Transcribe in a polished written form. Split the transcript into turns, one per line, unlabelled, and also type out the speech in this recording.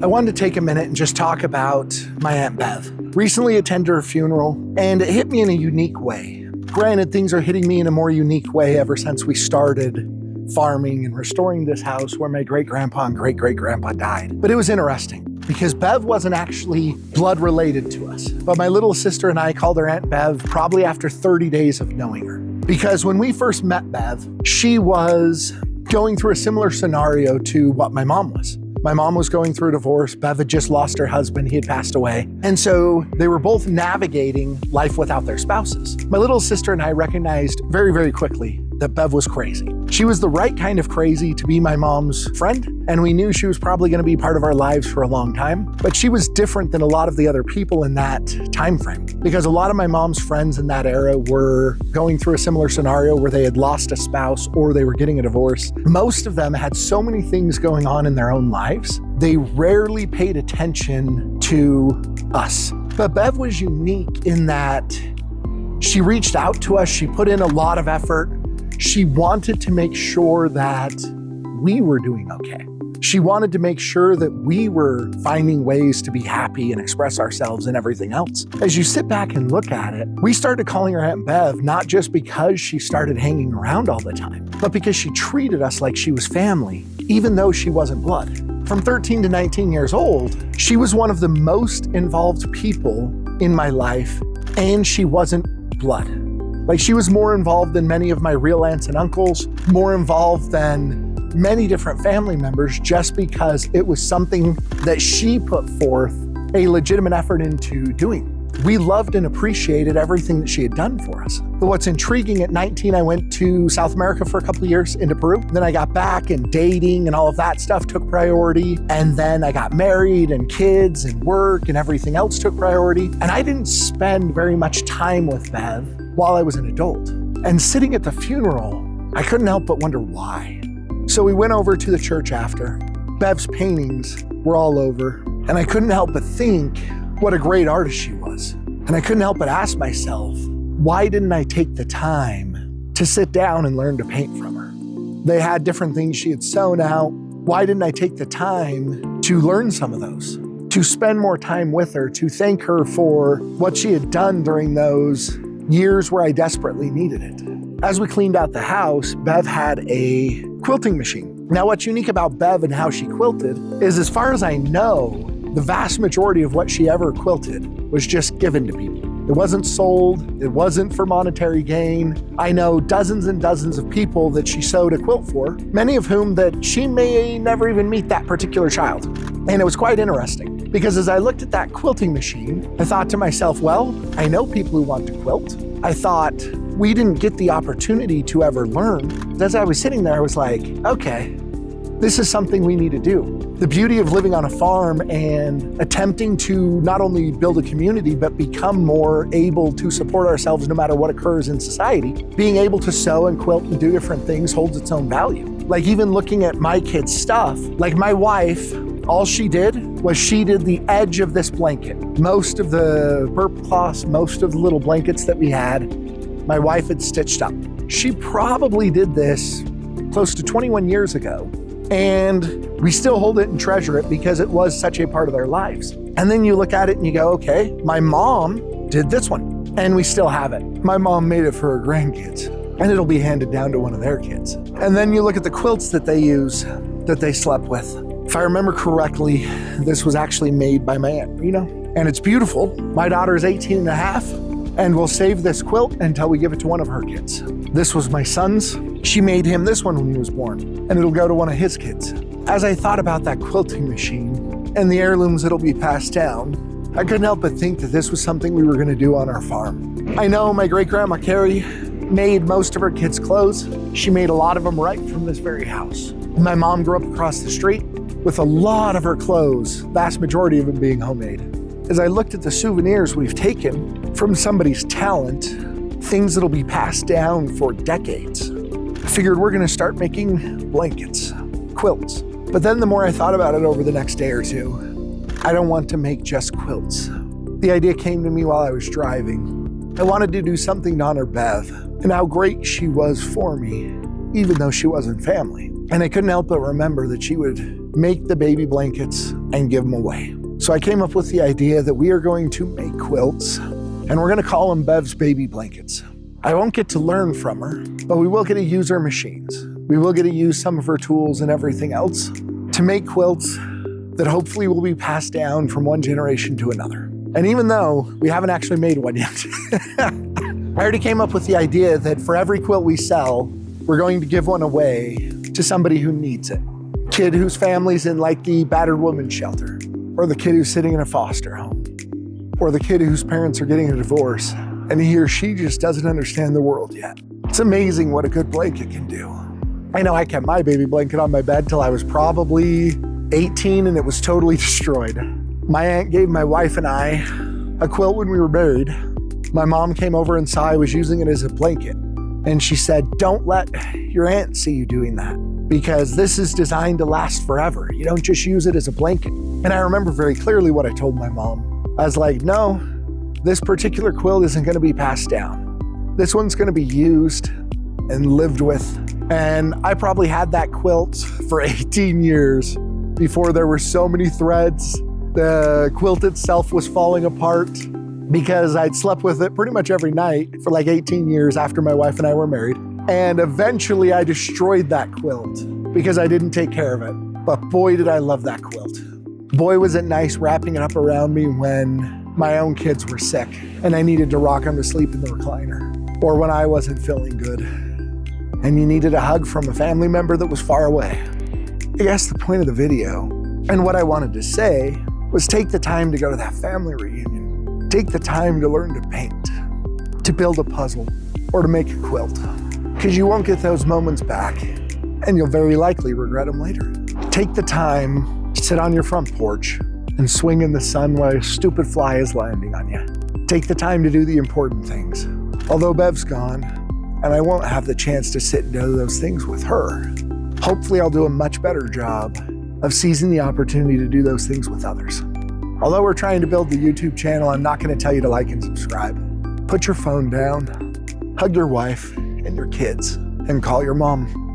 I wanted to take a minute and just talk about my Aunt Bev. Recently attended her funeral, and it hit me in a unique way. Granted, things are hitting me in a more unique way ever since we started farming and restoring this house where my great-grandpa and great-great-grandpa died. But it was interesting because Bev wasn't actually blood related to us. But my little sister and I called her Aunt Bev probably after 30 days of knowing her. Because when we first met Bev, she was going through a similar scenario to what my mom was. My mom was going through a divorce. Bev had just lost her husband. He had passed away. And so they were both navigating life without their spouses. My little sister and I recognized very, very quickly that Bev was crazy. She was the right kind of crazy to be my mom's friend, and we knew she was probably going to be part of our lives for a long time. But she was different than a lot of the other people in that time frame, because a lot of my mom's friends in that era were going through a similar scenario where they had lost a spouse or they were getting a divorce. Most of them had so many things going on in their own lives, they rarely paid attention to us. But Bev was unique in that she reached out to us. She put in a lot of effort. She wanted to make sure that we were doing okay. She wanted to make sure that we were finding ways to be happy and express ourselves and everything else. As you sit back and look at it, we started calling her Aunt Bev, not just because she started hanging around all the time, but because she treated us like she was family, even though she wasn't blood. From 13 to 19 years old, she was one of the most involved people in my life, and she wasn't blood. Like, she was more involved than many of my real aunts and uncles, more involved than many different family members, just because it was something that she put forth a legitimate effort into doing. We loved and appreciated everything that she had done for us. But what's intriguing, at 19, I went to South America for a couple of years, into Peru. Then I got back, and dating and all of that stuff took priority. And then I got married, and kids and work and everything else took priority. And I didn't spend very much time with Bev while I was an adult. And sitting at the funeral, I couldn't help but wonder why. So we went over to the church after. Bev's paintings were all over, and I couldn't help but think what a great artist she was. And I couldn't help but ask myself, why didn't I take the time to sit down and learn to paint from her? They had different things she had sewn out. Why didn't I take the time to learn some of those? To spend more time with her, to thank her for what she had done during those years where I desperately needed it. As we cleaned out the house, Bev had a quilting machine. Now, what's unique about Bev and how she quilted is, as far as I know, the vast majority of what she ever quilted was just given to people. It wasn't sold. It wasn't for monetary gain. I know dozens and dozens of people that she sewed a quilt for, many of whom that she may never even meet that particular child. And it was quite interesting, because as I looked at that quilting machine, I thought to myself, well, I know people who want to quilt. I thought we didn't get the opportunity to ever learn. As I was sitting there, I was like, okay, this is something we need to do. The beauty of living on a farm and attempting to not only build a community, but become more able to support ourselves no matter what occurs in society, being able to sew and quilt and do different things holds its own value. Like, even looking at my kids' stuff, like my wife, all she did was she did the edge of this blanket. Most of the burp cloths, most of the little blankets that we had, my wife had stitched up. She probably did this close to 21 years ago. And we still hold it and treasure it because it was such a part of their lives. And then you look at it and you go, okay, my mom did this one, and we still have it. My mom made it for her grandkids, and it'll be handed down to one of their kids. And then you look at the quilts that they use, that they slept with. If I remember correctly, this was actually made by my Aunt Rena, and it's beautiful. My daughter is 18 and a half, and we'll save this quilt until we give it to one of her kids. This was my son's. She made him this one when he was born, and it'll go to one of his kids. As I thought about that quilting machine and the heirlooms that'll be passed down, I couldn't help but think that this was something we were going to do on our farm. I know my great-grandma Carrie made most of her kids' clothes. She made a lot of them right from this very house. My mom grew up across the street with a lot of her clothes, vast majority of them being homemade. As I looked at the souvenirs we've taken from somebody's talent, things that'll be passed down for decades, I figured we're going to start making blankets, quilts. But then the more I thought about it over the next day or two, I don't want to make just quilts. The idea came to me while I was driving. I wanted to do something to honor Bev and how great she was for me, even though she wasn't family. And I couldn't help but remember that she would make the baby blankets and give them away. So I came up with the idea that we are going to make quilts, and we're gonna call them Bev's baby blankets. I won't get to learn from her, but we will get to use her machines. We will get to use some of her tools and everything else to make quilts that hopefully will be passed down from one generation to another. And even though we haven't actually made one yet, I already came up with the idea that for every quilt we sell, we're going to give one away to somebody who needs it. Kid whose family's in like the battered women's shelter, or the kid who's sitting in a foster home, or the kid whose parents are getting a divorce, and he or she just doesn't understand the world yet. It's amazing what a good blanket can do. I know I kept my baby blanket on my bed till I was probably 18 and it was totally destroyed. My aunt gave my wife and I a quilt when we were married. My mom came over and saw I was using it as a blanket. And she said, don't let your aunt see you doing that because this is designed to last forever. You don't just use it as a blanket. And I remember very clearly what I told my mom. I was like, no, this particular quilt isn't gonna be passed down. This one's gonna be used and lived with. And I probably had that quilt for 18 years before there were so many threads. The quilt itself was falling apart because I'd slept with it pretty much every night for like 18 years after my wife and I were married. And eventually I destroyed that quilt because I didn't take care of it. But boy, did I love that quilt. Boy, was it nice wrapping it up around me when my own kids were sick and I needed to rock them to sleep in the recliner, or when I wasn't feeling good and you needed a hug from a family member that was far away. I guess the point of the video and what I wanted to say was take the time to go to that family reunion. Take the time to learn to paint, to build a puzzle, or to make a quilt. Because you won't get those moments back and you'll very likely regret them later. Take the time to sit on your front porch and swing in the sun while a stupid fly is landing on you. Take the time to do the important things. Although Bev's gone, and I won't have the chance to sit and do those things with her, hopefully I'll do a much better job of seizing the opportunity to do those things with others. Although we're trying to build the YouTube channel, I'm not gonna tell you to like and subscribe. Put your phone down, hug your wife and your kids, and call your mom.